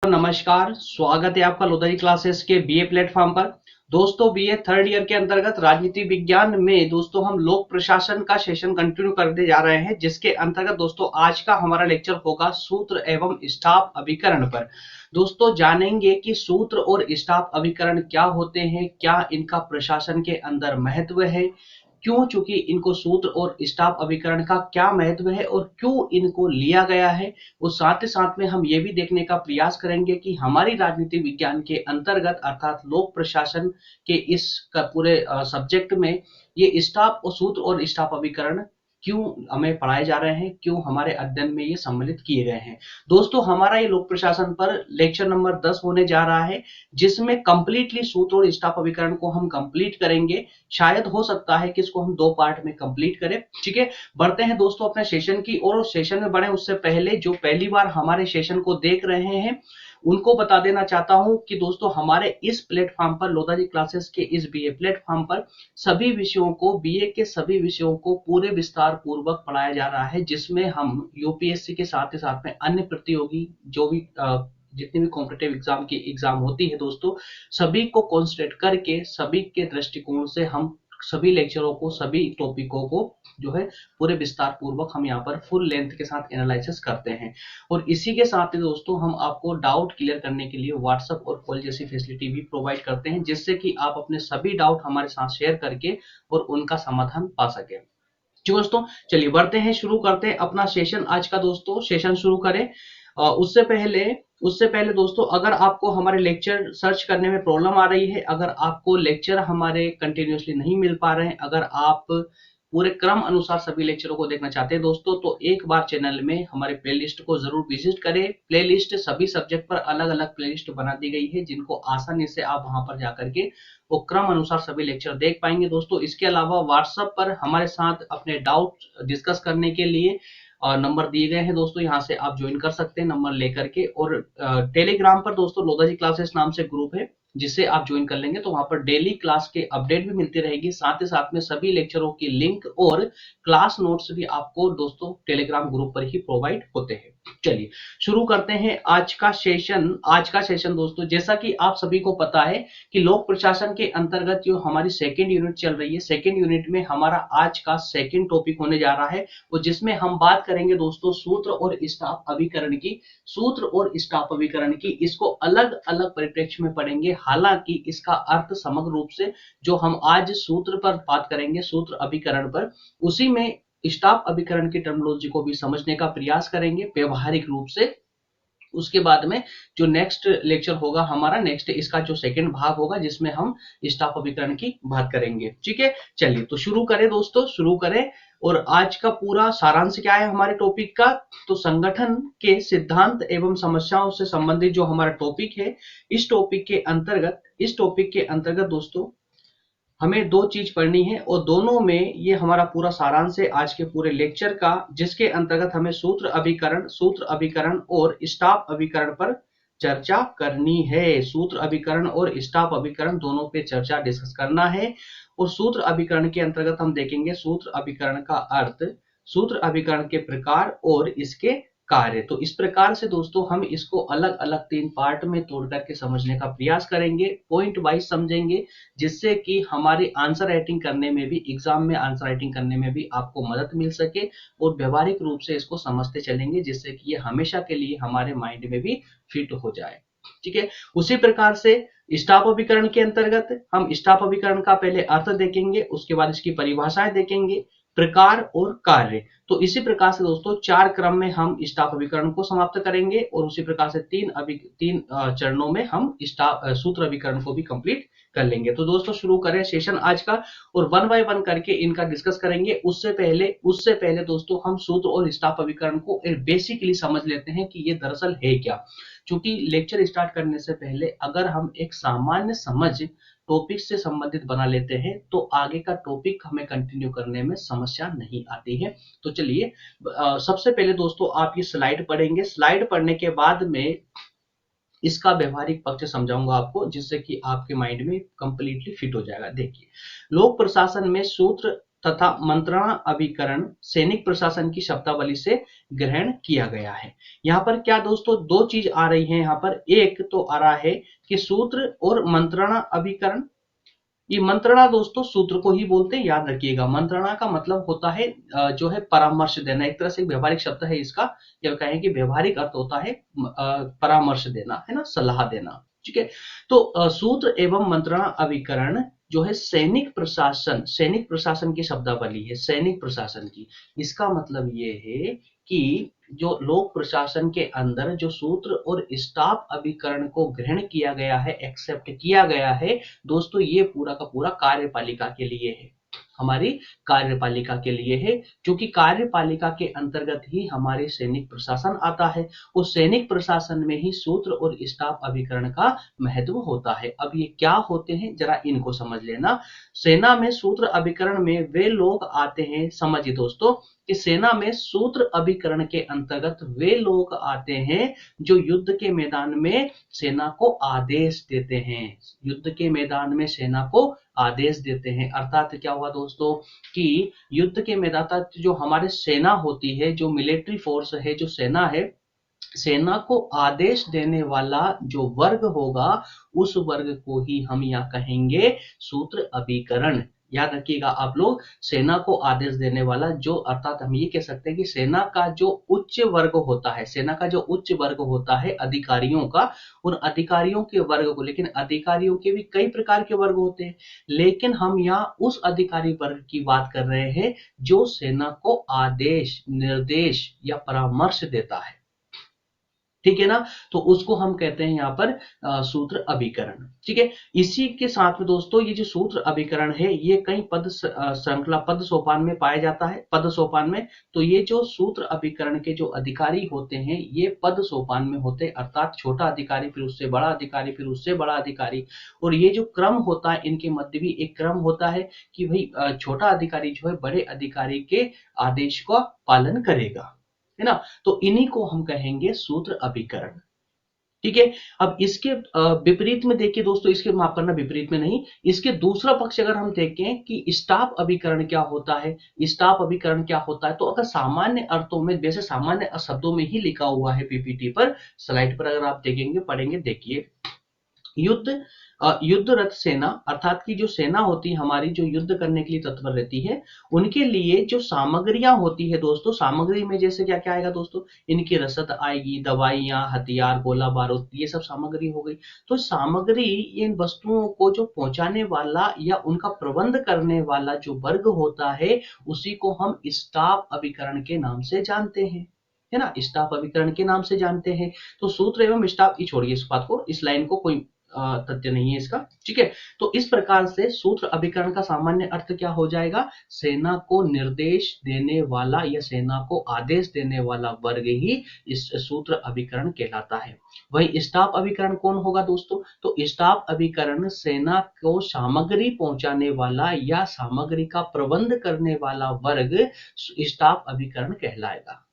नमस्कार, स्वागत है आपका लोधारी क्लासेस के बीए प्लेटफॉर्म पर। दोस्तों, बीए थर्ड ईयर के अंतर्गत राजनीति विज्ञान में दोस्तों हम लोक प्रशासन का सेशन कंटिन्यू करने जा रहे हैं, जिसके अंतर्गत दोस्तों आज का हमारा लेक्चर होगा सूत्र एवं स्टाफ अभिकरण पर। दोस्तों जानेंगे कि सूत्र और स्टाफ अभिकरण क्या होते हैं, क्या इनका प्रशासन के अंदर महत्व है, क्यों, चूंकि इनको सूत्र और स्टाफ अभिकरण का क्या महत्व है और क्यों इनको लिया गया है। और साथ ही साथ में हम ये भी देखने का प्रयास करेंगे कि हमारी राजनीति विज्ञान के अंतर्गत अर्थात लोक प्रशासन के इस पूरे सब्जेक्ट में ये स्टाफ और सूत्र और स्टाफ अभिकरण क्यों हमें पढ़ाए जा रहे हैं, क्यों हमारे अध्ययन में ये सम्मिलित किए गए हैं। दोस्तों हमारा ये लोक प्रशासन पर लेक्चर नंबर 10 होने जा रहा है, जिसमें कंप्लीटली सूत्र और स्टाफ अभिकरण को हम कंप्लीट करेंगे। शायद हो सकता है कि इसको हम 2 पार्ट में कंप्लीट करें। ठीक है, बढ़ते हैं दोस्तों अपने सेशन की ओर। सेशन में बढ़े उससे पहले जो पहली बार हमारे सेशन को देख रहे हैं उनको बता देना चाहता हूं कि दोस्तों हमारे इस प्लेटफॉर्म पर, लोधारी क्लासेस के इस बीए प्लेटफॉर्म पर सभी विषयों को, बीए के सभी विषयों को पूरे विस्तार पूर्वक पढ़ाया जा रहा है, जिसमें हम यूपीएससी के साथ ही साथ में अन्य प्रतियोगी जो भी जितनी भी कॉम्पिटिटिव एग्जाम की एग्जाम होती है दोस्तों, सभी को कॉन्सेंट्रेट करके सभी के दृष्टिकोण से हम सभी लेक्चरों को, सभी टॉपिकों को जो है पूरे विस्तार पूर्वक हम यहाँ पर फुल लेंथ के साथ एनालिसिस करते हैं। और इसी के साथ ही दोस्तों हम आपको डाउट क्लियर करने के लिए व्हाट्सएप और कॉल जैसी फैसिलिटी भी प्रोवाइड करते हैं, जिससे कि आप अपने सभी डाउट हमारे साथ शेयर करके और उनका समाधान पा सके। जी दोस्तों, चलिए बढ़ते हैं, शुरू करते हैं अपना सेशन आज का। दोस्तों सेशन शुरू करें उससे पहले दोस्तों, अगर आपको हमारे लेक्चर सर्च करने में प्रॉब्लम आ रही है, अगर आपको लेक्चर हमारे कंटिन्यूसली नहीं मिल पा रहे हैं, अगर आप पूरे क्रम अनुसार सभी लेक्चरों को देखना चाहते हैं दोस्तों, तो एक बार चैनल में हमारे प्लेलिस्ट को जरूर विजिट करें। प्लेलिस्ट सभी सब्जेक्ट पर अलग अलग प्लेलिस्ट बना दी गई है, जिनको आसानी से आप वहां पर जाकर के वो क्रम अनुसार सभी लेक्चर देख पाएंगे दोस्तों। इसके अलावा व्हाट्सएप पर हमारे साथ अपने डाउट डिस्कस करने के लिए नंबर दिए गए हैं दोस्तों, यहाँ से आप ज्वाइन कर सकते हैं नंबर लेकर के। और टेलीग्राम पर दोस्तों लोधारी क्लासेस नाम से ग्रुप है, जिसे आप ज्वाइन कर लेंगे तो वहां पर डेली क्लास के अपडेट भी मिलती रहेगी, साथ ही साथ में सभी लेक्चरों की लिंक और क्लास नोट्स भी आपको दोस्तों टेलीग्राम ग्रुप पर ही प्रोवाइड होते हैं। चलिए शुरू करते हैं आज का सेशन दोस्तों। जैसा कि आप सभी को पता है कि लोक प्रशासन के अंतर्गत जो हमारी सेकेंड यूनिट चल रही है, सेकेंड यूनिट में हमारा आज का सेकेंड टॉपिक होने जा रहा है, और जिसमें हम बात करेंगे दोस्तों सूत्र और स्टाफ अभिकरण की। सूत्र और स्टाफ अभिकरण की इसको अलग अलग परिप्रेक्ष्य में पढ़ेंगे, हालांकि इसका अर्थ समग्र रूप से जो हम आज सूत्र पर बात करेंगे, सूत्र अभिकरण पर, उसी में स्टाफ अभिकरण की टर्मिनोलॉजी को भी समझने का प्रयास करेंगे व्यवहारिक रूप से। उसके बाद में जो नेक्स्ट लेक्चर होगा हमारा, नेक्स्ट इसका जो सेकंड भाग होगा, जिसमें हम स्टाफ अभिकरण की बात करेंगे। ठीक है, चलिए तो शुरू करें दोस्तों, शुरू करें। और आज का पूरा सारांश क्या है हमारे टॉपिक का, तो संगठन के सिद्धांत एवं समस्याओं से संबंधित जो हमारा टॉपिक है, इस टॉपिक के अंतर्गत दोस्तों हमें 2 चीज पढ़नी है, और दोनों में ये हमारा पूरा सारांश है आज के पूरे लेक्चर का, जिसके अंतर्गत हमें सूत्र अभिकरण और स्टाफ अभिकरण पर चर्चा करनी है। सूत्र अभिकरण और स्टाफ अभिकरण दोनों पे चर्चा डिस्कस करना है। और सूत्र अभिकरण के अंतर्गत हम देखेंगे सूत्र अभिकरण का अर्थ, सूत्र अभिकरण के प्रकार और इसके कार्य। तो इस प्रकार से दोस्तों हम इसको अलग अलग 3 पार्ट में तोड़ करके समझने का प्रयास करेंगे, पॉइंट वाइज समझेंगे, जिससे कि हमारी आंसर राइटिंग करने में भी, एग्जाम में आंसर राइटिंग करने में भी आपको मदद मिल सके, और व्यवहारिक रूप से इसको समझते चलेंगे, जिससे कि ये हमेशा के लिए हमारे माइंड में भी फिट हो जाए। ठीक है, उसी प्रकार से स्टाफ अभिकरण के अंतर्गत हम स्टाफ अभिकरण का पहले अर्थ देखेंगे, उसके बाद इसकी परिभाषाएं देखेंगे, प्रकार और कार्य। तो इसी प्रकार से दोस्तों 4 क्रम में हम स्टाफ अभिकरण को समाप्त करेंगे, और उसी प्रकार से 3 चरणों में हम सूत्र अभिकरण को भी कंप्लीट कर लेंगे। तो दोस्तों शुरू करें सेशन आज का, और 1 बाय 1 करके इनका डिस्कस करेंगे। उससे पहले दोस्तों हम सूत्र और स्टाफ अभिकरण को बेसिकली समझ लेते हैं कि ये दरअसल है क्या। क्योंकि लेक्चर स्टार्ट करने से पहले अगर हम एक सामान्य समझ टॉपिक से संबंधित बना लेते हैं, तो आगे का टॉपिक हमें कंटिन्यू करने में समस्या नहीं आती है। तो चलिए सबसे पहले दोस्तों आप ये स्लाइड पढ़ेंगे, स्लाइड पढ़ने के बाद में इसका व्यवहारिक पक्ष समझाऊंगा आपको, जिससे कि आपके माइंड में कंप्लीटली फिट हो जाएगा। देखिए, लोक प्रशासन में सूत्र तथा मंत्रणा अभिकरण सैनिक प्रशासन की शब्दावली से ग्रहण किया गया है। यहाँ पर क्या दोस्तों दो चीज आ रही है। यहाँ पर एक तो आ रहा है कि सूत्र और मंत्रणा अभिकरण। ये मंत्रणा दोस्तों सूत्र को ही बोलते हैं, याद रखिएगा। मंत्रणा का मतलब होता है जो है परामर्श देना, एक तरह से व्यवहारिक शब्द है इसका। या कहें कि व्यवहारिक अर्थ होता है परामर्श देना, है ना, सलाह देना। ठीक है। तो सूत्र एवं मंत्रणा अभिकरण जो है सैनिक प्रशासन की शब्दावली है, सैनिक प्रशासन की। इसका मतलब ये है कि जो लोक प्रशासन के अंदर जो सूत्र और स्टाफ अभिकरण को ग्रहण किया गया है, एक्सेप्ट किया गया है दोस्तों, ये पूरा का पूरा कार्यपालिका के लिए है, हमारी कार्यपालिका के लिए है। क्योंकि कार्यपालिका के अंतर्गत ही हमारे सैनिक प्रशासन आता है। उस सैनिक प्रशासन में ही सूत्र और स्टाफ अभिकरण का महत्व होता है। अब ये क्या होते हैं जरा इनको समझ लेना। सेना में सूत्र अभिकरण में वे लोग आते हैं, समझिए दोस्तों, कि सेना में सूत्र अभिकरण के अंतर्गत वे लोग आते हैं जो युद्ध के मैदान में सेना को आदेश देते हैं। युद्ध के मैदान में सेना को आदेश देते हैं। अर्थात क्या हुआ दोस्तों कि युद्ध के मैदान जो हमारे सेना होती है, जो मिलिट्री फोर्स है, जो सेना है, सेना को आदेश देने वाला जो वर्ग होगा, उस वर्ग को ही हम यहाँ कहेंगे सूत्र अभिकरण। याद रखिएगा आप लोग, सेना को आदेश देने वाला जो, अर्थात हम ये कह सकते हैं कि सेना का जो उच्च वर्ग होता है, सेना का जो उच्च वर्ग होता है अधिकारियों का, उन अधिकारियों के वर्ग को, लेकिन अधिकारियों के भी कई प्रकार के वर्ग होते हैं, लेकिन हम यहाँ उस अधिकारी वर्ग की बात कर रहे हैं जो सेना को आदेश, निर्देश या परामर्श देता है। ठीक है ना। तो उसको हम कहते हैं यहाँ पर सूत्र अभिकरण। ठीक है। इसी के साथ में दोस्तों ये जो सूत्र अभिकरण है ये कई पद श्रृंखला, पद सोपान में पाया जाता है, पद सोपान में। तो ये जो सूत्र अभिकरण के जो अधिकारी होते हैं ये पद सोपान में होते हैं, अर्थात छोटा अधिकारी, फिर उससे बड़ा अधिकारी, फिर उससे बड़ा अधिकारी। और ये जो क्रम होता है, इनके मध्य भी एक क्रम होता है कि भाई छोटा अधिकारी जो है बड़े अधिकारी के आदेश का पालन करेगा, है ना। तो इन्हीं को हम कहेंगे सूत्र अभिकरण। ठीक है। अब इसके विपरीत में देखिए दोस्तों, इसके माफ करना, विपरीत में नहीं, इसके दूसरा पक्ष अगर हम देखें कि स्टाफ अभिकरण क्या होता है, स्टाफ अभिकरण क्या होता है, तो अगर सामान्य अर्थों में, जैसे सामान्य शब्दों में ही लिखा हुआ है पीपीटी पर, स्लाइड पर अगर आप देखेंगे, पढ़ेंगे, देखिए। युद्धरत सेना, अर्थात की जो सेना होती है हमारी, जो युद्ध करने के लिए तत्पर रहती है, उनके लिए जो सामग्रियां होती है दोस्तों, सामग्री में जैसे क्या क्या आएगा दोस्तों, इनकी रसद आएगी, दवाइयां, हथियार, गोला बारूद, ये सब सामग्री हो गई। तो सामग्री, इन वस्तुओं को जो पहुंचाने वाला या उनका प्रबंध करने वाला जो वर्ग होता है, उसी को हम स्टाफ अभिकरण के नाम से जानते हैं, है ना, स्टाफ अभिकरण के नाम से जानते हैं। तो सूत्र एवं स्टाफ की छोड़िए इस बात को, इस लाइन को, कोई तथ्य नहीं है इसका। ठीक है। तो इस प्रकार से सूत्र अभिकरण का सामान्य अर्थ क्या हो जाएगा, सेना को निर्देश देने वाला या सेना को आदेश देने वाला वर्ग ही इस सूत्र अभिकरण कहलाता है। वही स्टाफ अभिकरण कौन होगा दोस्तों, तो स्टाफ अभिकरण सेना को सामग्री पहुंचाने वाला या सामग्री का प्रबंध करने वाला वर्ग स्टाफ अभिकरण कहलाएगा।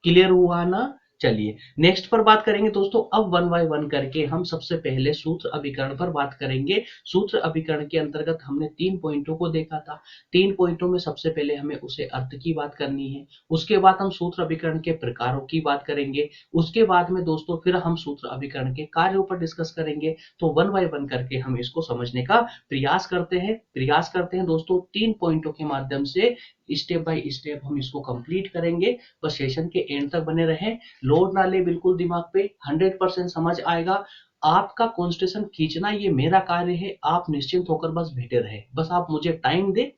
क्लियर हुआ ना। चलिए नेक्स्ट पर बात करेंगे दोस्तों। अब वन बाय वन करके हम सबसे पहले सूत्र अभिकरण पर बात करेंगे। सूत्र अभिकरण के अंतर्गत हमने 3 पॉइंटों को देखा था। 3 पॉइंटों में सबसे पहले हमें उसे अर्थ की बात करनी है, उसके बाद हम सूत्र अभिकरण के प्रकारों की बात करेंगे, उसके बाद में दोस्तों फिर हम सूत्र अभिकरण के कार्यों पर डिस्कस करेंगे। तो वन बाय वन करके हम इसको समझने का प्रयास करते हैं दोस्तों। 3 पॉइंटों के माध्यम से स्टेप बाय स्टेप हम इसको कंप्लीट करेंगे। बस सेशन के एंड तक बने रहें, लोड ना ले बिल्कुल दिमाग पे, 100% समझ आएगा। आपका कॉन्सेंट्रेशन खींचना ये मेरा कार्य है, आप निश्चिंत होकर बस बैठे रहे, बस आप मुझे टाइम दे।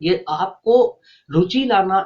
ये आपको रुचि लाना,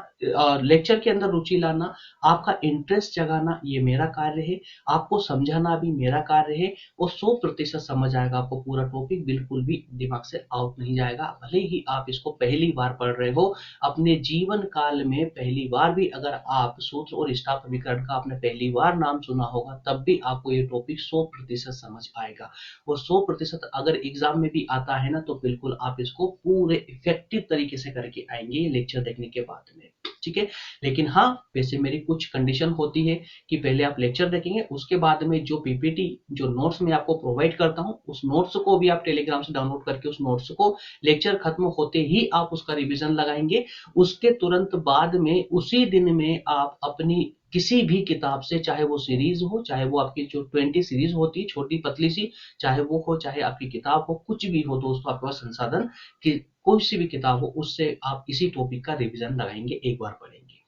लेक्चर के अंदर रुचि लाना, आपका इंटरेस्ट जगाना, ये मेरा कार्य है। आपको समझाना भी मेरा कार्य है। और 100% समझ आएगा आपको पूरा टॉपिक, बिल्कुल भी दिमाग से आउट नहीं जाएगा। भले ही आप इसको पहली बार पढ़ रहे हो, अपने जीवन काल में पहली बार भी अगर आप सूत्र और स्टाफ अभिकरण का आपने पहली बार नाम सुना होगा, तब भी आपको ये टॉपिक 100% समझ आएगा। और 100% अगर एग्जाम में भी आता है ना, तो बिल्कुल आप इसको पूरे इफेक्टिव तरीके कैसे करके आएंगे ये लेक्चर देखने के बाद में, ठीक है। लेकिन हाँ, वैसे मेरी कुछ कंडीशन होती है कि पहले आप लेक्चर देखेंगे, उसके बाद में जो पीपीटी जो नोट्स मैं आपको प्रोवाइड करता हूँ उस नोट्स को भी आप टेलीग्राम से डाउनलोड करके उस नोट्स को लेक्चर खत्म होते ही आप उसका रिवीजन लगाएंगे। उसके तुरंत बाद में उसी दिन में आप अपनी किसी भी किताब से, चाहे वो सीरीज हो, चाहे वो आपकी जो 20 सीरीज होती है छोटी पतली सी, चाहे वो हो, चाहे आपकी किताब हो, कुछ भी हो दोस्तों आपके पास संसाधन कि कोई सी भी किताब हो, उससे आप इसी टॉपिक का रिवीजन लगाएंगे, एक बार पढ़ेंगे।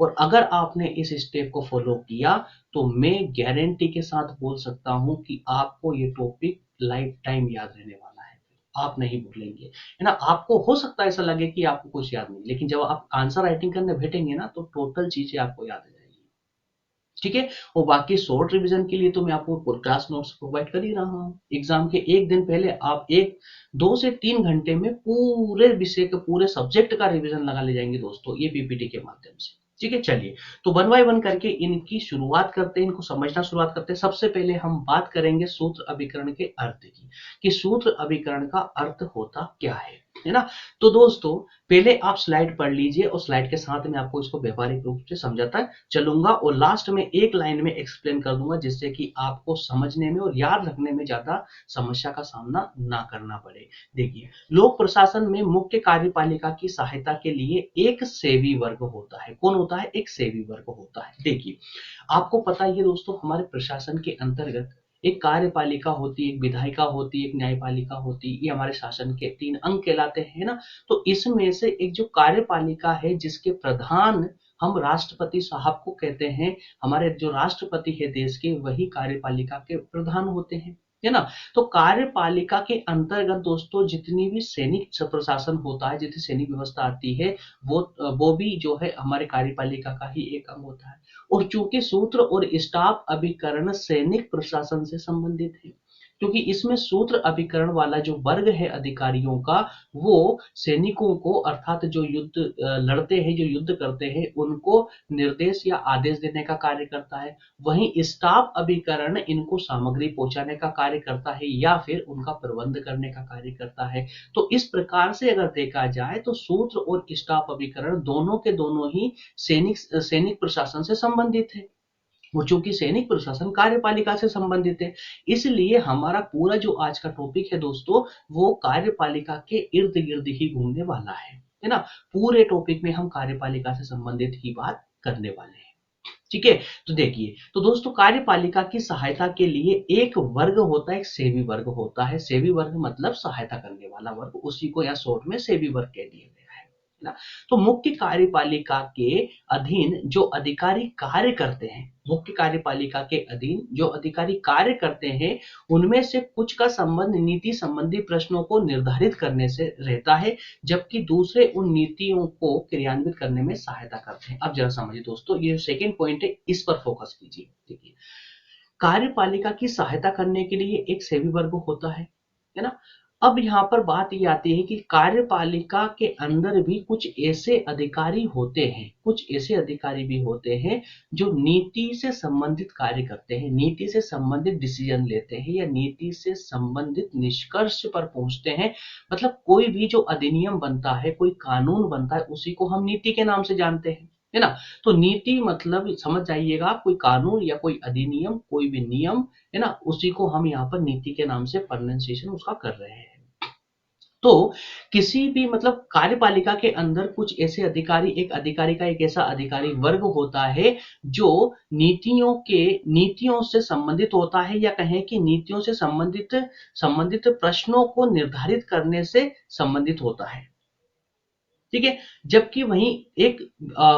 और अगर आपने इस स्टेप को फॉलो किया तो मैं गारंटी के साथ बोल सकता हूं कि आपको ये टॉपिक लाइफ टाइम याद रहने वाला है, आप नहीं भूलेंगे, है ना। आपको हो सकता है ऐसा लगे कि आपको कुछ याद नहीं, लेकिन जब आप आंसर राइटिंग करने बैठेंगे ना तो टोटल चीजें आपको याद आ जाएगी, ठीक है। और बाकी शॉर्ट रिवीजन के लिए तो मैं आपको क्लास नोट्स प्रोवाइड कर ही रहा हूँ। एग्जाम के एक दिन पहले आप 2 से 3 घंटे में पूरे विषय के पूरे सब्जेक्ट का रिवीजन लगा ले जाएंगे दोस्तों, ये पीपीटी के माध्यम से, ठीक है। चलिए तो वन बाय वन करके इनकी शुरुआत करते हैं, इनको समझना शुरुआत करते हैं। सबसे पहले हम बात करेंगे सूत्र अभिकरण के अर्थ की, कि सूत्र अभिकरण का अर्थ होता क्या है ना। तो दोस्तों पहले आप स्लाइड पढ़ लीजिए और स्लाइड के साथ में आपको इसको व्यवहारिक रूप से समझाता चलूंगा और लास्ट में एक लाइन में एक्सप्लेन कर दूंगा, जिससे कि आपको समझने में और याद रखने में ज्यादा समस्या का सामना ना करना पड़े। देखिए, लोक प्रशासन में मुख्य कार्यपालिका की सहायता के लिए एक सेवी वर्ग होता है। कौन होता है? एक सेवी वर्ग होता है। देखिए, आपको पता ही है दोस्तों, हमारे प्रशासन के अंतर्गत एक कार्यपालिका होती है, एक विधायिका होती है, एक न्यायपालिका होती है। ये हमारे शासन के 3 अंग कहलाते हैं ना। तो इसमें से एक जो कार्यपालिका है जिसके प्रधान हम राष्ट्रपति साहब को कहते हैं, हमारे जो राष्ट्रपति है देश के, वही कार्यपालिका के प्रधान होते हैं, है ना। तो कार्यपालिका के अंतर्गत दोस्तों जितनी भी सैनिक प्रशासन होता है, जितनी सैनिक व्यवस्था आती है, वो भी जो है हमारे कार्यपालिका का ही एक अंग होता है। और चूंकि सूत्र और स्टाफ अभिकरण सैनिक प्रशासन से संबंधित है, क्योंकि इसमें सूत्र अभिकरण वाला जो वर्ग है अधिकारियों का, वो सैनिकों को अर्थात जो युद्ध लड़ते हैं, जो युद्ध करते हैं, उनको निर्देश या आदेश देने का कार्य करता है। वहीं स्टाफ अभिकरण इनको सामग्री पहुंचाने का कार्य करता है या फिर उनका प्रबंध करने का कार्य करता है। तो इस प्रकार से अगर देखा जाए तो सूत्र और स्टाफ अभिकरण दोनों के दोनों ही सैनिक प्रशासन से संबंधित है। वो चूंकि सैनिक प्रशासन कार्यपालिका से संबंधित है, इसलिए हमारा पूरा जो आज का टॉपिक है दोस्तों, वो कार्यपालिका के इर्द गिर्द ही घूमने वाला है ना। पूरे टॉपिक में हम कार्यपालिका से संबंधित ही बात करने वाले हैं, ठीक है। तो देखिए, तो दोस्तों कार्यपालिका की सहायता के लिए एक वर्ग होता है, एक सेवी वर्ग होता है। सेवी वर्ग मतलब सहायता करने वाला वर्ग, उसी को या शॉर्ट में सेवी वर्ग कह दिया गया है ना। तो मुख्य कार्यपालिका के अधीन जो अधिकारी कार्य करते हैं, मुख्य कार्यपालिका के अधीन जो अधिकारी कार्य करते हैं, उनमें से कुछ का संबंध नीति संबंधी प्रश्नों को निर्धारित करने से रहता है, जबकि दूसरे उन नीतियों को क्रियान्वित करने में सहायता करते हैं। अब जरा समझिए दोस्तों, ये सेकंड पॉइंट है, इस पर फोकस कीजिए। देखिए, कार्यपालिका की सहायता करने के लिए एक सेवी वर्ग होता है ना। अब यहाँ पर बात ये आती है कि कार्यपालिका के अंदर भी कुछ ऐसे अधिकारी होते हैं, कुछ ऐसे अधिकारी भी होते हैं जो नीति से संबंधित कार्य करते हैं, नीति से संबंधित डिसीजन लेते हैं या नीति से संबंधित निष्कर्ष पर पहुंचते हैं। मतलब कोई भी जो अधिनियम बनता है, कोई कानून बनता है, उसी को हम नीति के नाम से जानते हैं, है ना। तो नीति मतलब समझ जाइएगा, कोई कानून या कोई अधिनियम, कोई भी नियम, है ना, उसी को हम यहाँ पर नीति के नाम से प्रोनाउंसिएशन उसका कर रहे हैं। तो किसी भी मतलब कार्यपालिका के अंदर कुछ ऐसे अधिकारी, एक अधिकारी का एक ऐसा अधिकारी वर्ग होता है जो नीतियों से संबंधित होता है, या कहें कि नीतियों से संबंधित प्रश्नों को निर्धारित करने से संबंधित होता है, ठीक है। जबकि वहीं एक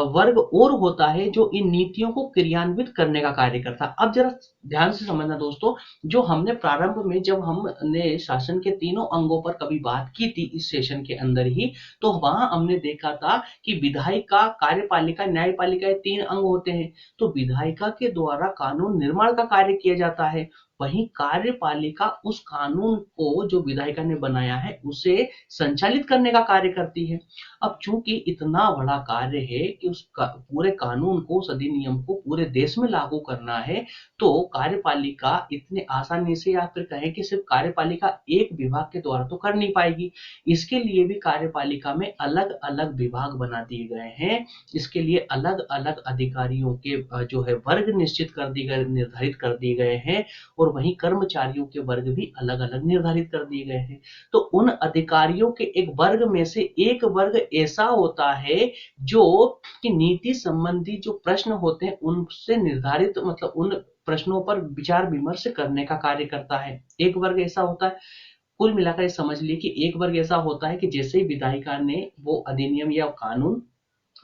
वर्ग और होता है जो इन नीतियों को क्रियान्वित करने का कार्य करता है। अब जरा ध्यान से समझना दोस्तों, जो हमने प्रारंभ में जब हमने शासन के तीनों अंगों पर कभी बात की थी इस सेशन के अंदर ही, तो वहां हमने देखा था कि विधायिका, कार्यपालिका, न्यायपालिका, ये 3 अंग होते हैं। तो विधायिका के द्वारा कानून निर्माण का कार्य किया जाता है, वहीं कार्यपालिका उस कानून को जो विधायिका ने बनाया है उसे संचालित करने का कार्य करती है। अब चूंकि इतना बड़ा कार्य है कि पूरे कानून को, उस अधिनियम को पूरे देश में लागू करना है, तो कार्यपालिका इतने आसानी से, या फिर कहें कि सिर्फ कार्यपालिका एक विभाग के द्वारा तो कर नहीं पाएगी। इसके लिए भी कार्यपालिका में अलग अलग विभाग बना दिए गए हैं। इसके लिए अलग अलग अधिकारियों के जो है वर्ग निश्चित कर दिए गए, निर्धारित कर दिए गए हैं, और वहीं कर्मचारियों के वर्ग भी अलग अलग निर्धारित कर दिए गए हैं। तो उन अधिकारियों के एक वर्ग में से एक वर्ग ऐसा होता है जो कि नीति संबंधी जो प्रश्न होते हैं उनसे निर्धारित, मतलब उन प्रश्नों पर विचार विमर्श करने का कार्य करता है। एक वर्ग ऐसा होता है, कुल मिलाकर समझ लिए कि एक वर्ग ऐसा होता है कि जैसे ही विधायिका ने वो अधिनियम या कानून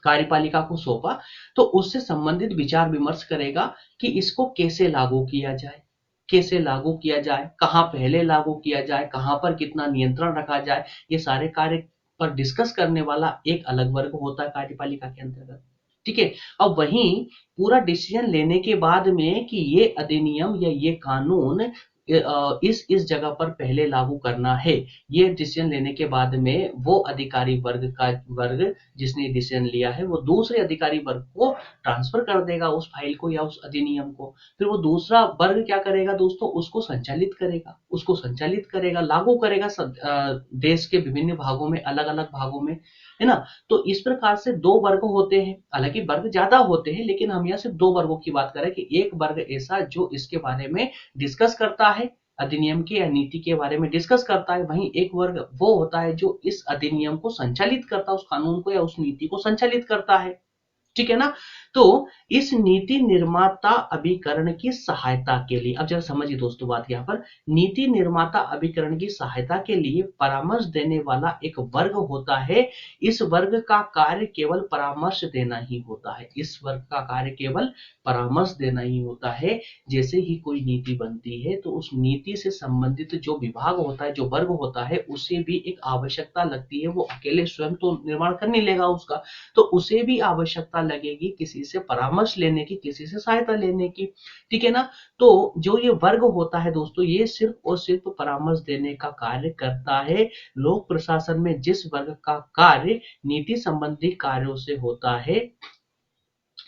कार्यपालिका को सौंपा, तो उससे संबंधित विचार विमर्श करेगा कि इसको कैसे लागू किया जाए, कैसे लागू किया जाए, कहाँ पहले लागू किया जाए, कहाँ पर कितना नियंत्रण रखा जाए, ये सारे कार्य पर डिस्कस करने वाला एक अलग वर्ग होता है कार्यपालिका के अंतर्गत। ठीक है। अब वहीं पूरा डिसीजन लेने के बाद में कि ये अधिनियम या ये कानून इस जगह पर पहले लागू करना है, ये डिसीजन लेने के बाद में वो अधिकारी वर्ग जिसने डिसीजन लिया है वो दूसरे अधिकारी वर्ग को ट्रांसफर कर देगा उस फाइल को या उस अधिनियम को। फिर वो दूसरा वर्ग क्या करेगा दोस्तों, उसको संचालित करेगा, लागू करेगा देश के विभिन्न भागों में, अलग अलग भागों में, है ना। तो इस प्रकार से दो वर्ग होते हैं, हालांकि वर्ग ज्यादा होते हैं, लेकिन हम यहाँ सिर्फ दो वर्गों की बात करें कि एक वर्ग ऐसा जो इसके बारे में डिस्कस करता है, अधिनियम के या नीति के बारे में डिस्कस करता है, वहीं एक वर्ग वो होता है जो इस अधिनियम को संचालित करता है, उस कानून को या उस नीति को संचालित करता है। ठीक है ना। तो इस नीति निर्माता अभिकरण की सहायता के लिए, अब जरा समझिए दोस्तों बात, यहाँ पर नीति निर्माता अभिकरण की सहायता के लिए परामर्श देने वाला एक वर्ग होता है। इस वर्ग का कार्य केवल परामर्श देना ही होता है, इस वर्ग का कार्य केवल परामर्श देना ही होता है। जैसे ही कोई नीति बनती है तो उस नीति से संबंधित जो विभाग होता है, जो वर्ग होता है, उसे भी एक आवश्यकता लगती है। वो अकेले स्वयं तो निर्माण कर नहीं लेगा उसका, तो उसे भी आवश्यकता लगेगी किसी से परामर्श लेने की, किसी से सहायता लेने की। ठीक है ना। तो जो ये वर्ग होता है दोस्तों, ये सिर्फ और सिर्फ परामर्श देने का कार्य करता है। लोक प्रशासन में जिस वर्ग का कार्य नीति संबंधी कार्यों से होता है,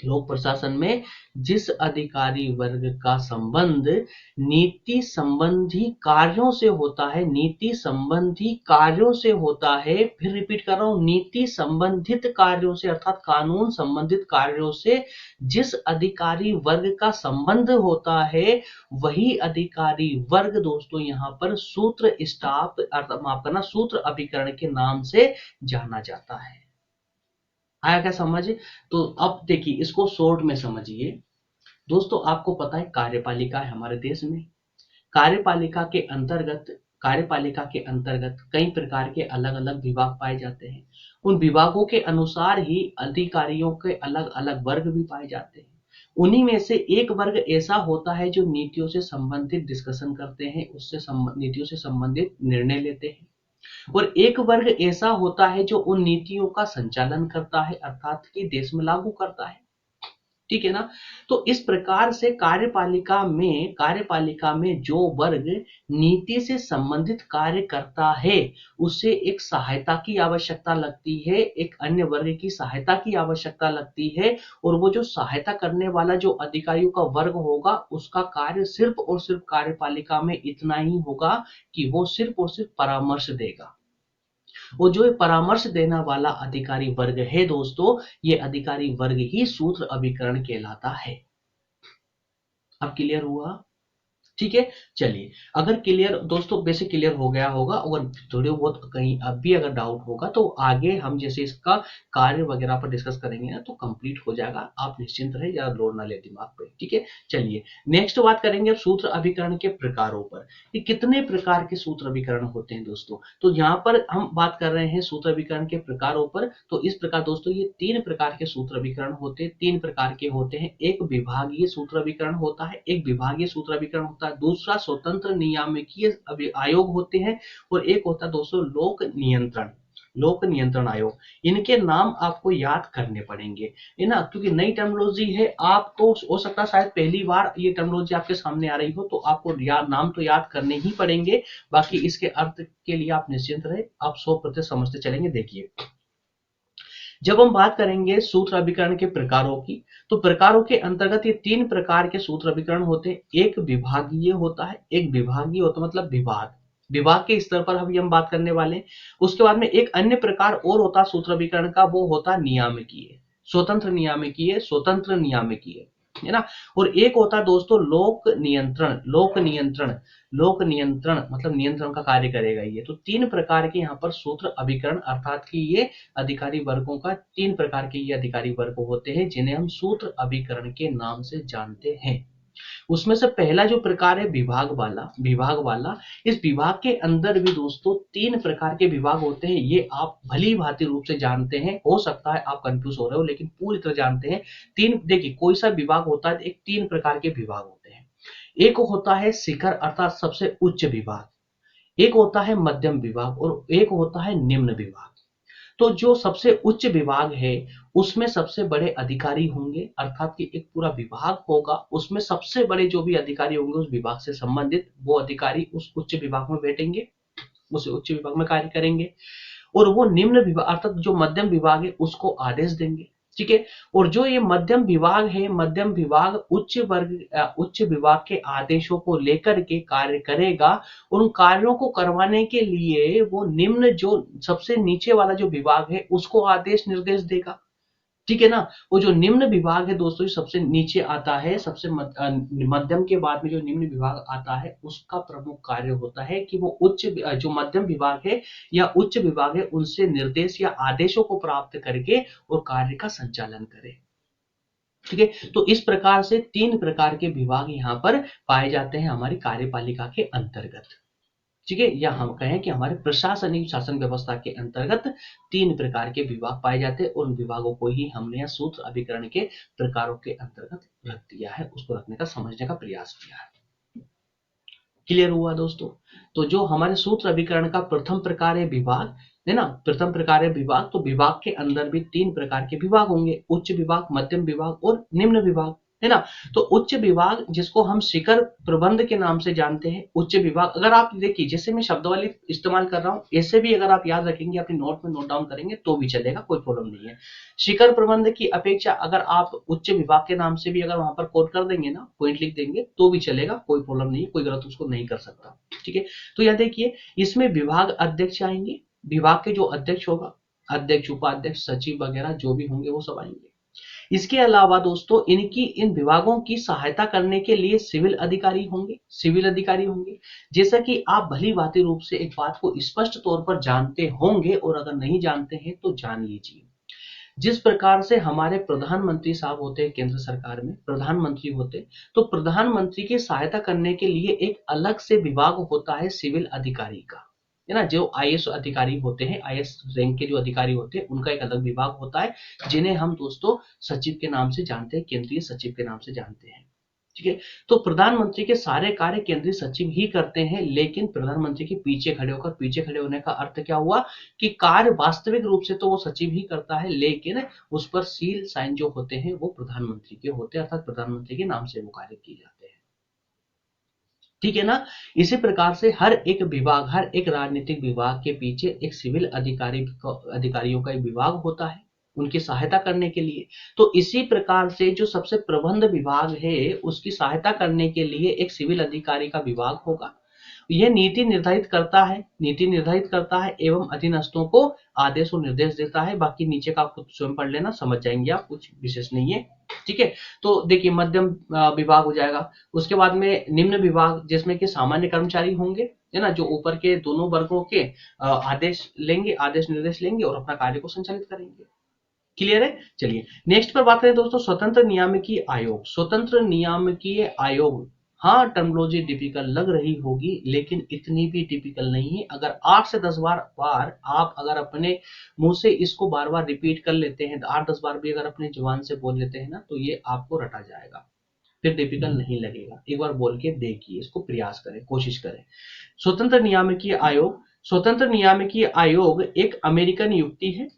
लोक प्रशासन में जिस अधिकारी वर्ग का संबंध नीति संबंधी कार्यों से होता है, नीति संबंधी कार्यों से होता है, फिर रिपीट कर रहा हूं, नीति संबंधित कार्यों से अर्थात कानून संबंधित कार्यों से जिस अधिकारी वर्ग का संबंध होता है, वही अधिकारी वर्ग दोस्तों यहाँ पर सूत्र स्टाफ, माफ करना, सूत्र अभिकरण के नाम से जाना जाता है। आया क्या समझ। तो अब देखिए, इसको शॉर्ट में समझिए दोस्तों। आपको पता है कार्यपालिका है हमारे देश में, कार्यपालिका के अंतर्गत कई प्रकार के अलग अलग विभाग पाए जाते हैं। उन विभागों के अनुसार ही अधिकारियों के अलग अलग वर्ग भी पाए जाते हैं। उन्हीं में से एक वर्ग ऐसा होता है जो नीतियों से संबंधित डिस्कशन करते हैं, नीतियों से संबंधित निर्णय लेते हैं। और एक वर्ग ऐसा होता है जो उन नीतियों का संचालन करता है, अर्थात कि देश में लागू करता है। ठीक है ना। तो इस प्रकार से कार्यपालिका में जो वर्ग नीति से संबंधित कार्य करता है, उसे एक सहायता की आवश्यकता लगती है, एक अन्य वर्ग की सहायता की आवश्यकता लगती है। और वो जो सहायता करने वाला जो अधिकारियों का वर्ग होगा, उसका कार्य सिर्फ और सिर्फ कार्यपालिका में इतना ही होगा कि वो सिर्फ और सिर्फ परामर्श देगा। और जो परामर्श देने वाला अधिकारी वर्ग है दोस्तों, ये अधिकारी वर्ग ही सूत्र अभिकरण कहलाता है। अब क्लियर हुआ। ठीक है। चलिए, अगर क्लियर दोस्तों, बेसिक क्लियर हो गया होगा, और थोड़े बहुत कहीं अब भी अगर डाउट होगा तो आगे हम जैसे इसका कार्य वगैरह पर डिस्कस करेंगे ना, तो कंप्लीट हो जाएगा। आप निश्चिंत रहे, ज्यादा लोड ना ले दिमाग पे। ठीक है। चलिए, नेक्स्ट बात करेंगे अब सूत्र अभिकरण के प्रकारों पर, कि कितने प्रकार के सूत्र अभिकरण होते हैं दोस्तों। तो यहाँ पर हम बात कर रहे हैं सूत्र अभिकरण के प्रकारों पर। तो इस प्रकार दोस्तों, ये 3 प्रकार के सूत्र अभिकरण होते हैं, 3 प्रकार के होते हैं। एक विभागीय सूत्र अभिकरण होता है, एक विभागीय सूत्र अभिकरण होता है, दूसरा स्वतंत्र नियामकीय आयोग होते हैं, और एक होता है दोस्तों लोक नियंत्रण। लोक नियंत्रण आयोग, इनके नाम आपको याद करने पड़ेंगे, है ना, क्योंकि नई टर्मिनोलॉजी है, आपको हो सकता है शायद पहली बार ये टर्मिनोलॉजी आपके सामने आ रही हो, तो आपको नाम तो याद करने ही पड़ेंगे, बाकी इसके अर्थ के लिए आप निश्चिंत रहे, आप 100% समझते चलेंगे। देखिए, जब हम बात करेंगे सूत्र अभिकरण के प्रकारों की, तो प्रकारों के अंतर्गत ये 3 प्रकार के सूत्र अभिकरण होते हैं। एक विभागीय होता है, एक विभागीय होता मतलब विभाग, विभाग के स्तर पर हम बात करने वाले हैं। उसके बाद में एक अन्य प्रकार और होता है सूत्र अभिकरण का, वो होता है नियामकीय, स्वतंत्र नियामकीय, स्वतंत्र नियामकीय, है ना। और एक होता है दोस्तों लोक नियंत्रण, लोक नियंत्रण, लोक नियंत्रण मतलब नियंत्रण का कार्य करेगा ये। तो 3 प्रकार के यहाँ पर सूत्र अभिकरण अर्थात कि ये अधिकारी वर्गों का 3 प्रकार के ये अधिकारी वर्ग होते हैं, जिन्हें हम सूत्र अभिकरण के नाम से जानते हैं। उसमें से पहला जो प्रकार है विभाग वाला, विभाग वाला, इस विभाग के अंदर भी दोस्तों 3 प्रकार के विभाग होते हैं, ये आप भली भांति रूप से जानते हैं। हो सकता है आप कंफ्यूज हो रहे हो, लेकिन पूरी तरह जानते हैं। 3, देखिए कोई सा विभाग होता है, एक 3 प्रकार के विभाग होते हैं। एक होता है शिखर अर्थात सबसे उच्च विभाग, एक होता है मध्यम विभाग और एक होता है निम्न विभाग। तो जो सबसे उच्च विभाग है उसमें सबसे बड़े अधिकारी होंगे, अर्थात कि एक पूरा विभाग होगा, उसमें सबसे बड़े जो भी अधिकारी होंगे उस विभाग से संबंधित, वो अधिकारी उस उच्च विभाग में बैठेंगे, उस उच्च विभाग में कार्य करेंगे। और वो निम्न विभाग अर्थात जो मध्यम विभाग है उसको आदेश देंगे, ठीक है। और जो ये मध्यम विभाग है, मध्यम विभाग उच्च विभाग के आदेशों को लेकर के कार्य करेगा, उन कार्यों को करवाने के लिए वो निम्न जो सबसे नीचे वाला जो विभाग है उसको आदेश निर्देश देगा, ठीक है ना। वो जो निम्न विभाग है दोस्तों सबसे नीचे आता है, सबसे मध्यम के बाद में जो निम्न विभाग आता है उसका प्रमुख कार्य होता है कि वो उच्च जो मध्यम विभाग है या उच्च विभाग है उनसे निर्देश या आदेशों को प्राप्त करके और कार्य का संचालन करे, ठीक है। तो इस प्रकार से 3 प्रकार के विभाग यहाँ पर पाए जाते हैं हमारी कार्यपालिका के अंतर्गत, ठीक है। या हम कहें कि हमारे प्रशासनिक शासन व्यवस्था के अंतर्गत 3 प्रकार के विभाग पाए जाते हैं, और उन विभागों को ही हमने यहाँ सूत्र अभिकरण के प्रकारों के अंतर्गत रख दिया है, उसको रखने का समझने का प्रयास किया है। क्लियर हुआ दोस्तों। तो जो हमारे सूत्र अभिकरण का प्रथम प्रकार है विभाग, है ना, प्रथम प्रकार है विभाग, तो विभाग के अंदर भी 3 प्रकार के विभाग होंगे, उच्च विभाग, मध्यम विभाग और निम्न विभाग, है ना। तो उच्च विभाग जिसको हम शिखर प्रबंध के नाम से जानते हैं, उच्च विभाग, अगर आप देखिए जैसे मैं शब्दावली इस्तेमाल कर रहा हूँ, ऐसे भी अगर आप याद रखेंगे अपनी नोट में नोट डाउन करेंगे तो भी चलेगा, कोई प्रॉब्लम नहीं है। शिखर प्रबंध की अपेक्षा अगर आप उच्च विभाग के नाम से भी अगर वहां पर कोट कर देंगे ना, पॉइंट लिख देंगे तो भी चलेगा, कोई प्रॉब्लम नहीं, कोई गलत उसको नहीं कर सकता, ठीक है। तो यह देखिए इसमें विभाग अध्यक्ष आएंगे, विभाग के जो अध्यक्ष होगा, अध्यक्ष, उपाध्यक्ष, सचिव वगैरह जो भी होंगे वो सब आएंगे। इसके अलावा दोस्तों इन विभागों की सहायता करने के लिए सिविल अधिकारी होंगे, सिविल अधिकारी होंगे। जैसा कि आप भली भांति रूप से एक बात को स्पष्ट तौर पर जानते होंगे, और अगर नहीं जानते हैं तो जान लीजिए। जिस प्रकार से हमारे प्रधानमंत्री साहब होते हैं केंद्र सरकार में, प्रधानमंत्री होते, तो प्रधानमंत्री की सहायता करने के लिए एक अलग से विभाग होता है सिविल अधिकारी का, है ना। जो आईएएस अधिकारी होते हैं, आईएएस रैंक के जो अधिकारी होते हैं उनका एक अलग विभाग होता है, जिन्हें हम दोस्तों सचिव के नाम से जानते हैं, केंद्रीय सचिव के नाम से जानते हैं, ठीक है। तो प्रधानमंत्री के सारे कार्य केंद्रीय सचिव ही करते हैं, लेकिन प्रधानमंत्री के पीछे खड़े होकर, पीछे खड़े होने का अर्थ क्या हुआ कि कार्य वास्तविक रूप से तो वो सचिव ही करता है, लेकिन उस पर सील साइन जो होते हैं वो प्रधानमंत्री के होते हैं, अर्थात प्रधानमंत्री के नाम से वो कार्य किए जाते हैं, ठीक है ना। इसी प्रकार से हर एक विभाग, हर एक राजनीतिक विभाग के पीछे एक सिविल अधिकारियों का एक विभाग होता है उनकी सहायता करने के लिए। तो इसी प्रकार से जो सबसे प्रबंध विभाग है उसकी सहायता करने के लिए एक सिविल अधिकारी का विभाग होगा। यह नीति निर्धारित करता है, नीति निर्धारित करता है एवं अधीनस्थों को आदेश और निर्देश देता है। बाकी नीचे का आप खुद स्वयं पढ़ लेना, समझ जाएंगे आप, कुछ विशेष नहीं है, ठीक है। तो देखिए मध्यम विभाग हो जाएगा। उसके बाद में निम्न विभाग जिसमें कि सामान्य कर्मचारी होंगे, है ना, जो ऊपर के दोनों वर्गों के आदेश लेंगे, आदेश निर्देश लेंगे और अपना कार्य को संचालित करेंगे। क्लियर है। चलिए नेक्स्ट पर बात करें दोस्तों, स्वतंत्र नियामकीय आयोग। स्वतंत्र नियामकीय आयोग, हाँ टर्मिनोलॉजी टिपिकल लग रही होगी लेकिन इतनी भी टिपिकल नहीं है। अगर 8 से 10 बार आप अगर अपने मुंह से इसको बार बार रिपीट कर लेते हैं, 8-10 बार भी अगर अपने जुबान से बोल लेते हैं ना, तो ये आपको रटा जाएगा, फिर टिपिकल नहीं लगेगा। एक बार बोल के देखिए, इसको प्रयास करें, कोशिश करें। स्वतंत्र नियामकीय आयोग स्वतंत्र नियामकीय आयोग एक अमेरिकन युक्ति है।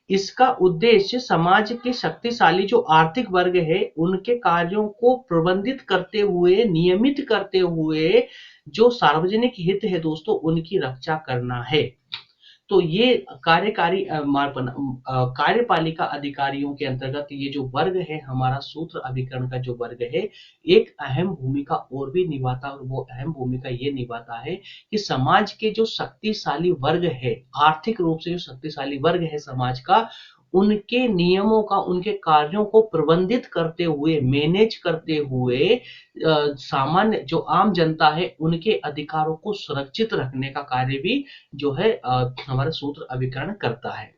इसका उद्देश्य समाज के शक्तिशाली जो आर्थिक वर्ग है उनके कार्यों को प्रबंधित करते हुए, नियमित करते हुए जो सार्वजनिक हित है दोस्तों उनकी रक्षा करना है। तो ये कार्यकारी कार्यपालिका अधिकारियों के अंतर्गत ये जो वर्ग है हमारा सूत्र अभिकरण का जो वर्ग है एक अहम भूमिका और भी निभाता है, और वो अहम भूमिका ये निभाता है कि समाज के जो शक्तिशाली वर्ग है, आर्थिक रूप से जो शक्तिशाली वर्ग है समाज का, उनके नियमों का, उनके कार्यों को प्रबंधित करते हुए, मैनेज करते हुए सामान्य जो आम जनता है उनके अधिकारों को सुरक्षित रखने का कार्य भी जो है हमारा सूत्र अभिकरण करता है,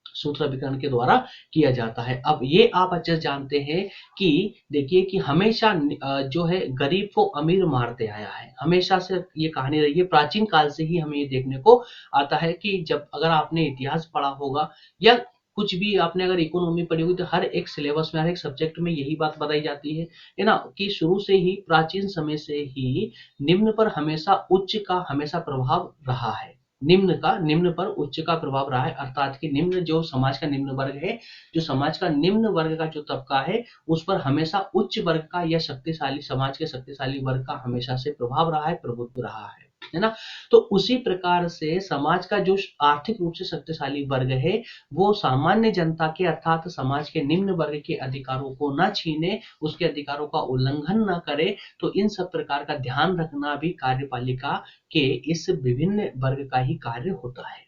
सूत्र अभिकरण के द्वारा किया जाता है। अब ये आप अच्छे जानते हैं कि देखिए कि हमेशा जो है गरीब को अमीर मारते आया है, हमेशा से ये कहानी रही है, प्राचीन काल से ही हमें ये देखने को आता है कि जब अगर आपने इतिहास पढ़ा होगा या कुछ भी आपने अगर इकोनॉमी पढ़ी होगी तो हर एक सिलेबस में, हर एक सब्जेक्ट में यही बात बताई जाती है ना, कि शुरू से ही प्राचीन समय से ही निम्न पर हमेशा उच्च का हमेशा प्रभाव रहा है, निम्न पर उच्च का प्रभाव रहा है, अर्थात कि निम्न जो समाज का निम्न वर्ग है, जो समाज का निम्न वर्ग का जो तबका है उस पर हमेशा उच्च वर्ग का या शक्तिशाली समाज के शक्तिशाली वर्ग का हमेशा से प्रभाव रहा है, प्रभुत्व रहा है ना। तो उसी प्रकार से समाज का जो आर्थिक रूप से शक्तिशाली वर्ग है वो सामान्य जनता के अर्थात समाज के निम्न वर्ग के अधिकारों को न छीने, उसके अधिकारों का उल्लंघन न करे। तो इन सब प्रकार का ध्यान रखना भी कार्यपालिका के इस विभिन्न वर्ग का ही कार्य होता है।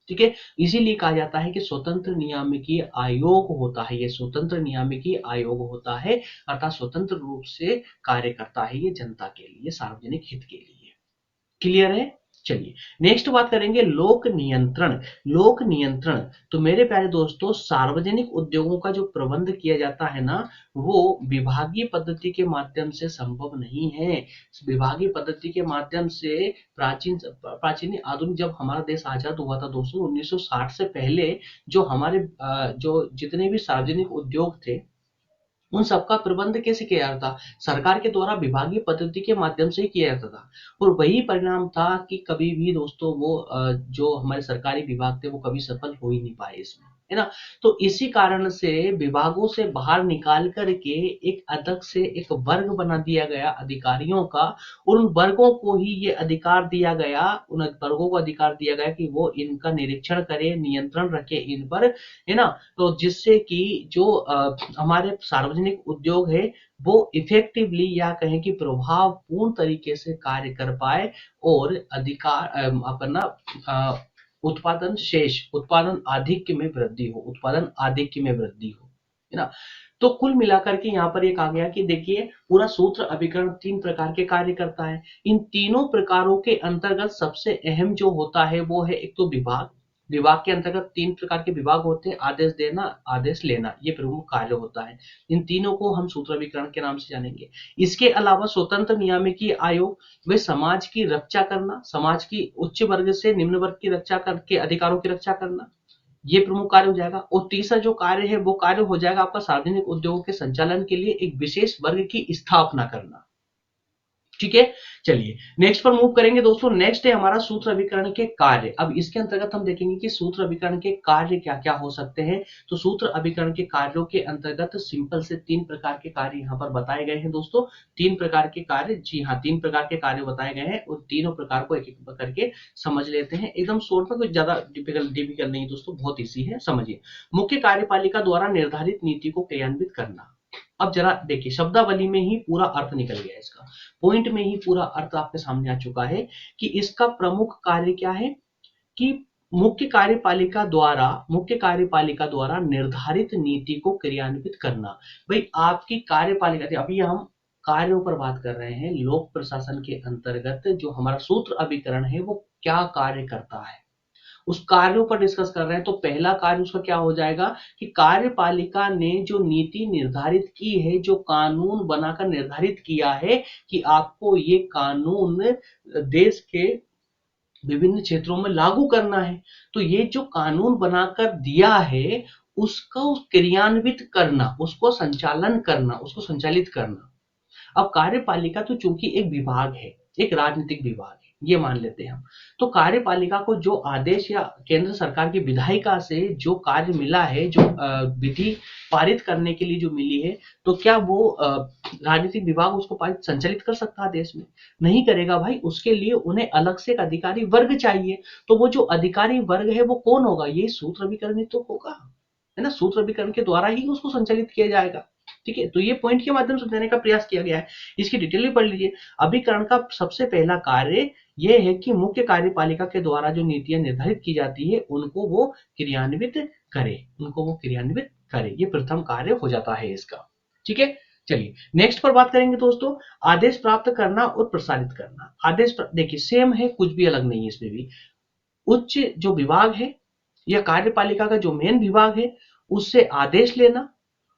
ठीक है, इसीलिए कहा जाता है कि स्वतंत्र नियामकीय आयोग होता है, ये स्वतंत्र नियामकीय आयोग होता है, अर्थात स्वतंत्र रूप से कार्य करता है ये जनता के लिए, सार्वजनिक हित के लिए। क्लियर है? चलिए नेक्स्ट बात करेंगे लोक नियंत्रण। लोक नियंत्रण तो मेरे प्यारे दोस्तों सार्वजनिक उद्योगों का जो प्रबंध किया जाता है ना वो विभागीय पद्धति के माध्यम से संभव नहीं है। विभागीय पद्धति के माध्यम से प्राचीन आधुनिक जब हमारा देश आजाद हुआ था दोस्तों 1960 से पहले जो हमारे जो जितने भी सार्वजनिक उद्योग थे उन सबका प्रबंध कैसे किया जाता था? सरकार के द्वारा विभागीय पद्धति के माध्यम से ही किया जाता था, और वही परिणाम था कि कभी भी दोस्तों वो जो हमारे सरकारी विभाग थे वो कभी सफल हो ही नहीं पाए इसमें, है ना। तो इसी कारण से विभागों से बाहर निकाल करके एक अलग से एक वर्ग बना दिया गया अधिकारियों का, और उन वर्गों को ही ये अधिकार दिया गया, उन वर्गों को अधिकार दिया गया कि वो इनका निरीक्षण करे, नियंत्रण रखे इन पर, है ना। तो जिससे कि जो हमारे सार्वजनिक उद्योग है वो इफेक्टिवली या कहें कि प्रभावपूर्ण तरीके से कार्य कर पाए और अधिकार अपना उत्पादन आधिक्य में वृद्धि हो, उत्पादन आधिक्य में वृद्धि हो, है ना। तो कुल मिलाकर के यहाँ पर ये कहा गया कि देखिए पूरा सूत्र अभिकरण 3 प्रकार के कार्य करता है। इन तीनों प्रकारों के अंतर्गत सबसे अहम जो होता है वो है एक तो विभाग। विभाग के अंतर्गत 3 प्रकार के विभाग होते हैं, आदेश देना, आदेश लेना, ये प्रमुख कार्य होता है। इन तीनों को हम सूत्राभिकरण के नाम से जानेंगे। इसके अलावा स्वतंत्र नियामकीय आयोग वे समाज की रक्षा करना, समाज की उच्च वर्ग से निम्न वर्ग की रक्षा करके अधिकारों की रक्षा करना, ये प्रमुख कार्य हो जाएगा। और तीसरा जो कार्य है वो कार्य हो जाएगा आपका सार्वजनिक उद्योगों के संचालन के लिए एक विशेष वर्ग की स्थापना करना। ठीक है, चलिए नेक्स्ट पर मूव करेंगे दोस्तों। नेक्स्ट है हमारा सूत्र अभिकरण के कार्य। अब इसके अंतर्गत हम देखेंगे कि सूत्र अभिकरण के कार्य क्या क्या हो सकते हैं। तो सूत्र अभिकरण के कार्यों के अंतर्गत सिंपल से 3 प्रकार के कार्य यहाँ पर बताए गए हैं दोस्तों। 3 प्रकार के कार्य, जी हाँ 3 प्रकार के कार्य बताए गए हैं, और तीनों प्रकार को एक एक करके समझ लेते हैं। एकदम शॉर्ट में, कुछ ज्यादा डिफिकल्ट नहीं है दोस्तों, बहुत ईजी है, समझिए। मुख्य कार्यपालिका द्वारा निर्धारित नीति को क्रियान्वित करना। अब जरा देखिए शब्दावली में ही पूरा अर्थ निकल गया, इसका पॉइंट में ही पूरा अर्थ आपके सामने आ चुका है कि इसका प्रमुख कार्य क्या है कि मुख्य कार्यपालिका द्वारा निर्धारित नीति को क्रियान्वित करना। भाई आपकी कार्यपालिका, अभी हम कार्यों पर बात कर रहे हैं, लोक प्रशासन के अंतर्गत जो हमारा सूत्र अभिकरण है वो क्या कार्य करता है उस कार्यों पर डिस्कस कर रहे हैं। तो पहला कार्य उसका क्या हो जाएगा कि कार्यपालिका ने जो नीति निर्धारित की है, जो कानून बनाकर निर्धारित किया है कि आपको ये कानून देश के विभिन्न क्षेत्रों में लागू करना है, तो ये जो कानून बनाकर दिया है उसको क्रियान्वित करना, उसको संचालन करना, उसको संचालित करना। अब कार्यपालिका तो चूंकि एक विभाग है, एक राजनीतिक विभाग है, ये मान लेते हैं हम। तो कार्यपालिका को जो आदेश या केंद्र सरकार की विधायिका से जो कार्य मिला है, जो विधि पारित करने के लिए जो मिली है, तो क्या वो राजनीतिक विभाग उसको पारित संचालित कर सकता है देश में? नहीं करेगा भाई। उसके लिए उन्हें अलग से एक अधिकारी वर्ग चाहिए। तो वो जो अधिकारी वर्ग है वो कौन होगा? ये सूत्र अभिकरण तो होगा, है ना। सूत्र अभिकरण के द्वारा ही उसको संचालित किया जाएगा। ठीक है, तो ये पॉइंट के माध्यम से देने का प्रयास किया गया है। इसकी डिटेल भी पढ़ लीजिए। अभिकरण का सबसे पहला कार्य यह है कि मुख्य कार्यपालिका के द्वारा जो नीतियां निर्धारित की जाती है उनको वो क्रियान्वित करे, उनको वो क्रियान्वित करे। ये प्रथम कार्य हो जाता है इसका। ठीक है, चलिए नेक्स्ट पर बात करेंगे दोस्तों। आदेश प्राप्त करना और प्रसारित करना। देखिए सेम है, कुछ भी अलग नहीं है इसमें भी। उच्च जो विभाग है या कार्यपालिका का जो मेन विभाग है उससे आदेश लेना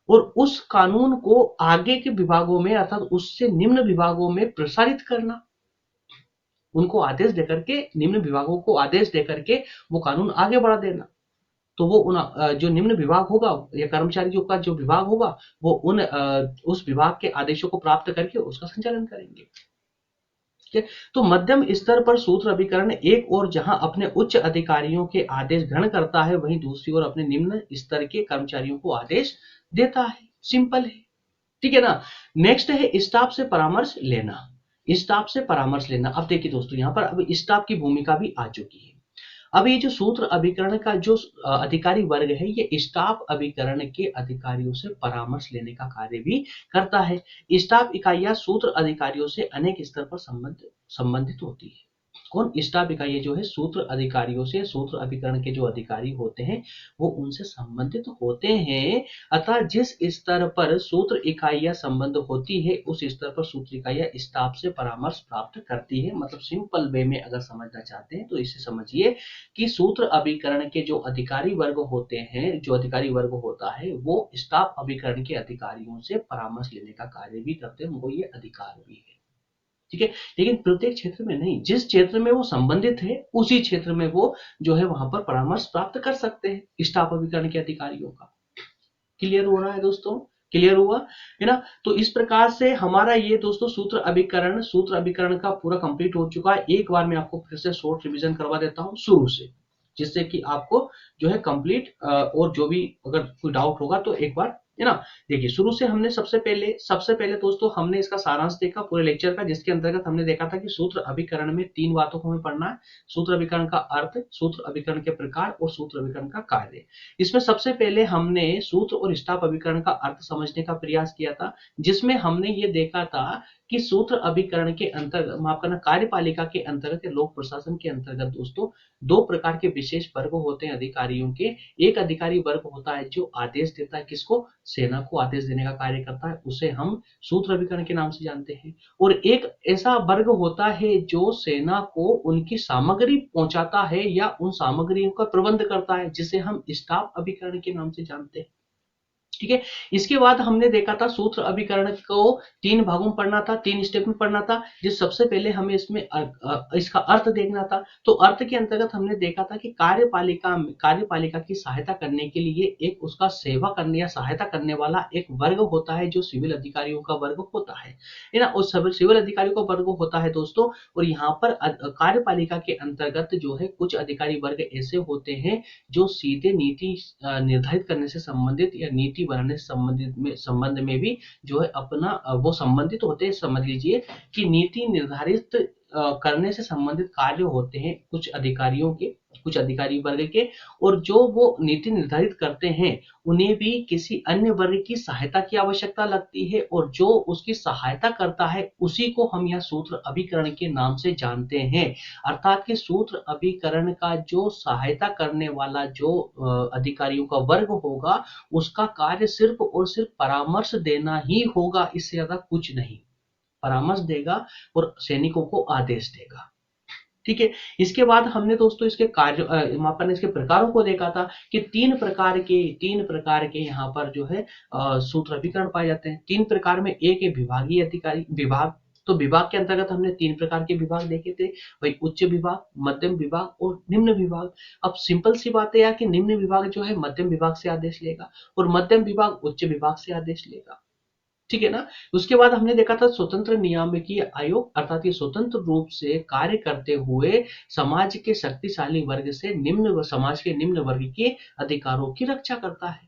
और उस कानून को आगे के विभागों में अर्थात उससे निम्न विभागों में प्रसारित करना। उनको आदेश देकर के, निम्न विभागों को आदेश देकर के वो कानून आगे बढ़ा देना। तो वो उन जो निम्न विभाग होगा या कर्मचारियों का जो विभाग होगा वो उस विभाग के आदेशों को प्राप्त करके उसका संचालन करेंगे। ठीक है, तो मध्यम स्तर पर सूत्र अभिकरण एक और जहां अपने उच्च अधिकारियों के आदेश ग्रहण करता है, वहीं दूसरी ओर अपने निम्न स्तर के कर्मचारियों को आदेश देता है। सिंपल है, ठीक है ना। नेक्स्ट है स्टाफ से परामर्श लेना। स्टाफ से परामर्श लेना। अब देखिए दोस्तों, यहाँ पर अब स्टाफ की भूमिका भी आ चुकी है। अब ये जो सूत्र अभिकरण का जो अधिकारी वर्ग है, ये स्टाफ अभिकरण के अधिकारियों से परामर्श लेने का कार्य भी करता है। स्टाफ इकाइयां सूत्र अधिकारियों से अनेक स्तर पर संबंधित होती है। कौन? स्टाफ इकाइयां जो है सूत्र अधिकारियों से, सूत्र अभिकरण के जो अधिकारी होते हैं वो उनसे संबंधित होते हैं। अतः जिस स्तर पर सूत्र इकाइयां संबंध होती है उस स्तर पर सूत्र इकाइयां स्टाफ से परामर्श प्राप्त करती है। मतलब सिंपल वे में अगर समझना चाहते हैं तो इसे समझिए कि सूत्र अभिकरण के जो अधिकारी वर्ग होते हैं, जो अधिकारी वर्ग होता है वो स्टाफ अभिकरण के अधिकारियों से परामर्श लेने का कार्य भी करते हैं, उनको ये अधिकार भी है। ठीक है, लेकिन प्रत्येक क्षेत्र में नहीं, जिस क्षेत्र में वो संबंधित है उसी क्षेत्र में वो जो है वहां पर परामर्श प्राप्त कर सकते हैं स्टाफ अभिकरण के अधिकारियों का। क्लियर हो रहा है दोस्तों? क्लियर हुआ है ना। तो इस प्रकार से हमारा ये दोस्तों सूत्र अभिकरण का पूरा कंप्लीट हो चुका है। एक बार मैं आपको फिर से शॉर्ट रिवीजन करवा देता हूं शुरू से, जिससे कि आपको जो है कंप्लीट और जो भी अगर कोई डाउट होगा तो एक बार, है ना। देखिए शुरू से हमने सबसे पहले दोस्तों हमने इसका सारांश देखा पूरे लेक्चर का, जिसके अंतर्गत हमने देखा था कि सूत्र अभिकरण में 3 बातों को हमें पढ़ना है। सूत्र अभिकरण का अर्थ, सूत्र अभिकरण के प्रकार और सूत्र अभिकरण का कार्य। इसमें सबसे पहले हमने सूत्र और स्टाफ अभिकरण का अर्थ समझने का प्रयास किया था, जिसमें हमने ये देखा था कि सूत्र अभिकरण के अंतर्गत, माफ करना, कार्यपालिका के अंतर्गत या लोक प्रशासन के अंतर्गत दोस्तों 2 प्रकार के विशेष वर्ग होते हैं अधिकारियों के। एक अधिकारी वर्ग होता है जो आदेश देता है, किसको? सेना को आदेश देने का कार्य करता है, उसे हम सूत्र अभिकरण के नाम से जानते हैं। और एक ऐसा वर्ग होता है जो सेना को उनकी सामग्री पहुंचाता है या उन सामग्रियों का प्रबंध करता है, जिसे हम स्टाफ अभिकरण के नाम से जानते हैं। ठीक है, इसके बाद हमने देखा था सूत्र अभिकरण को 3 भागों में पढ़ना था, 3 स्टेप में पढ़ना था। जिस सबसे पहले हमें इसमें इसका अर्थ देखना था। तो अर्थ के अंतर्गत हमने देखा था कि कार्यपालिका की सहायता करने के लिए एक उसका सेवा करने या सहायता करने वाला एक वर्ग होता है जो सिविल अधिकारियों का वर्ग होता है ना। उस सिविल अधिकारियों का वर्ग होता है दोस्तों। और यहाँ पर कार्यपालिका के अंतर्गत जो है कुछ अधिकारी वर्ग ऐसे होते हैं जो सीधे नीति निर्धारित करने से संबंधित या नीति बनाने से संबंध में भी जो है अपना वो संबंधित होते हैं। समझ लीजिए कि नीति निर्धारित करने से संबंधित कार्य होते हैं कुछ अधिकारियों के, कुछ अधिकारी वर्ग के। और जो वो नीति निर्धारित करते हैं उन्हें भी किसी अन्य वर्ग की सहायता की आवश्यकता लगती है, और जो उसकी सहायता करता है उसी को हम यह सूत्र अभिकरण के नाम से जानते हैं। अर्थात कि सूत्र अभिकरण का जो सहायता करने वाला जो अधिकारियों का वर्ग होगा उसका कार्य सिर्फ और सिर्फ परामर्श देना ही होगा, इससे ज्यादा कुछ नहीं। परामर्श देगा और सैनिकों को आदेश देगा। ठीक है, इसके बाद हमने दोस्तों इसके कार्य मापन, इसके प्रकारों को देखा था कि 3 प्रकार के यहाँ पर जो है सूत्र अभिकरण पाए जाते हैं। 3 प्रकार में एक है विभागीय अधिकारी विभाग। तो विभाग के अंतर्गत हमने 3 प्रकार के विभाग देखे थे भाई, उच्च विभाग, मध्यम विभाग और निम्न विभाग। अब सिंपल सी बात है यार कि निम्न विभाग जो है मध्यम विभाग से आदेश लेगा और मध्यम विभाग उच्च विभाग से आदेश लेगा। ठीक है ना। उसके बाद हमने देखा था स्वतंत्र नियामकीय आयोग, अर्थात ये स्वतंत्र रूप से कार्य करते हुए समाज के शक्तिशाली वर्ग से निम्न समाज के निम्न वर्ग के अधिकारों की रक्षा करता है।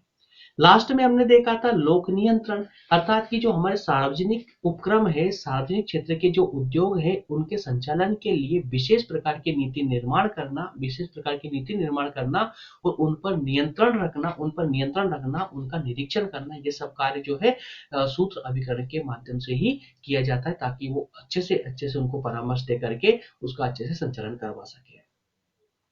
लास्ट में हमने देखा था लोक नियंत्रण, अर्थात कि जो हमारे सार्वजनिक उपक्रम है, सार्वजनिक क्षेत्र के जो उद्योग है, उनके संचालन के लिए विशेष प्रकार की नीति निर्माण करना, विशेष प्रकार की नीति निर्माण करना और उन पर नियंत्रण रखना, उन पर नियंत्रण रखना, उनका निरीक्षण करना, ये सब कार्य जो है सूत्र अभिकरण के माध्यम से ही किया जाता है, ताकि वो अच्छे से उनको परामर्श दे करके उसका अच्छे से संचालन करवा सके।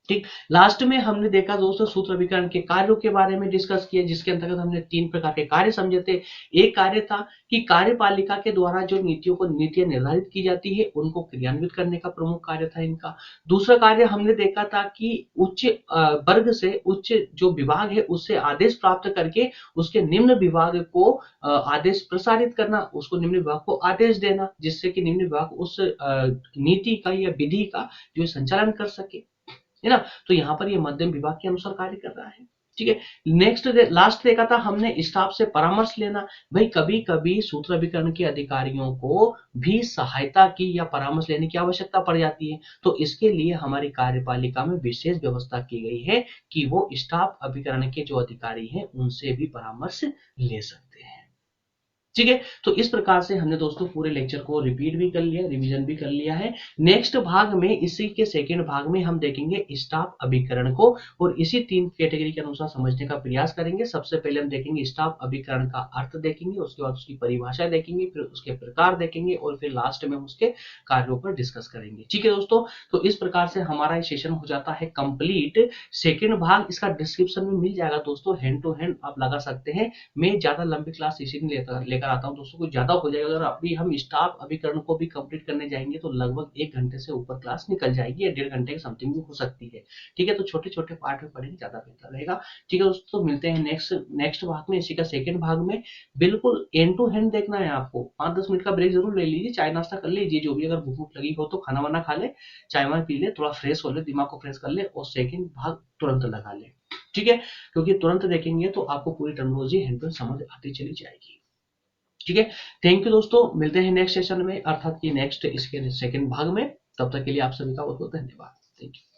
ठीक। लास्ट में हमने देखा दोस्तों सूत्र अभिकरण के कार्यों के बारे में डिस्कस किया, जिसके अंतर्गत हमने 3 प्रकार के कार्य समझे थे। एक कार्य था कि कार्यपालिका के द्वारा जो नीतियां निर्धारित की जाती है, उनको क्रियान्वित करने का प्रमुख कार्य था इनका। दूसरा कार्य हमने देखा था कि उच्च वर्ग से, उच्च जो विभाग है उससे आदेश प्राप्त करके उसके निम्न विभाग को आदेश प्रसारित करना, उसको निम्न विभाग को आदेश देना, जिससे कि निम्न विभाग उस नीति का या विधि का जो संचालन कर सके, है ना। तो यहाँ पर ये मध्यम विभाग के अनुसार कार्य कर रहा है। ठीक है। नेक्स्ट लास्ट देखा था हमने स्टाफ से परामर्श लेना। भाई कभी कभी सूत्र अभिकरण के अधिकारियों को भी सहायता की या परामर्श लेने की आवश्यकता पड़ जाती है, तो इसके लिए हमारी कार्यपालिका में विशेष व्यवस्था की गई है कि वो स्टाफ अभिकरण के जो अधिकारी हैं उनसे भी परामर्श ले सकते हैं। ठीक है। तो इस प्रकार से हमने दोस्तों पूरे लेक्चर को रिपीट भी कर लिया, रिवीजन भी कर लिया है। नेक्स्ट भाग में, इसी के सेकंड भाग में हम देखेंगे स्टाफ अभिकरण को और इसी 3 कैटेगरी के अनुसार समझने का प्रयास करेंगे। सबसे पहले हम देखेंगे स्टाफ अभिकरण का अर्थ देखेंगे, उसके बाद उसकी परिभाषा देखेंगे, फिर उसके प्रकार देखेंगे और फिर लास्ट में उसके कार्यों पर डिस्कस करेंगे। ठीक है दोस्तों, तो इस प्रकार से हमारा ये सेशन हो जाता है कंप्लीट। सेकेंड भाग इसका डिस्क्रिप्शन में मिल जाएगा दोस्तों, हैंड टू हैंड आप लगा सकते हैं। मैं ज्यादा लंबी क्लास इसीलिए लेकर आता हूँ दोस्तों, कुछ ज्यादा हो जाएगा। अगर अभी हम स्टाफ अभिकरण को भी कंप्लीट करने जाएंगे तो लगभग 1 घंटे से ऊपर क्लास निकल जाएगी या 1.5 घंटे की समथिंग भी हो सकती है। ठीक है, तो छोटे छोटे पार्ट में पढ़ेंगे, ज्यादा बेहतर रहेगा। ठीक है दोस्तों, मिलते हैं नेक्स्ट भाग में, इसी का सेकंड भाग में। बिल्कुल एंड टू हैंड देखना है आपको। 5-10 मिनट का ब्रेक जरूर ले लीजिए, चाय नाश्ता कर लीजिए, जो भी, अगर भूख लगी हो तो खाना वाना खा ले, चाय वाय पी ले, थोड़ा फ्रेश हो ले, दिमाग को फ्रेश कर ले और सेकंड भाग तुरंत लगा ले। ठीक है, क्योंकि तुरंत देखेंगे तो आपको पूरी टर्मिनोलॉजी हैंड टू समझ आती चली जाएगी। ठीक है, थैंक यू दोस्तों, मिलते हैं नेक्स्ट सेशन में, अर्थात कि नेक्स्ट इसके सेकंड भाग में। तब तक के लिए आप सभी का बहुत बहुत धन्यवाद। Thank you.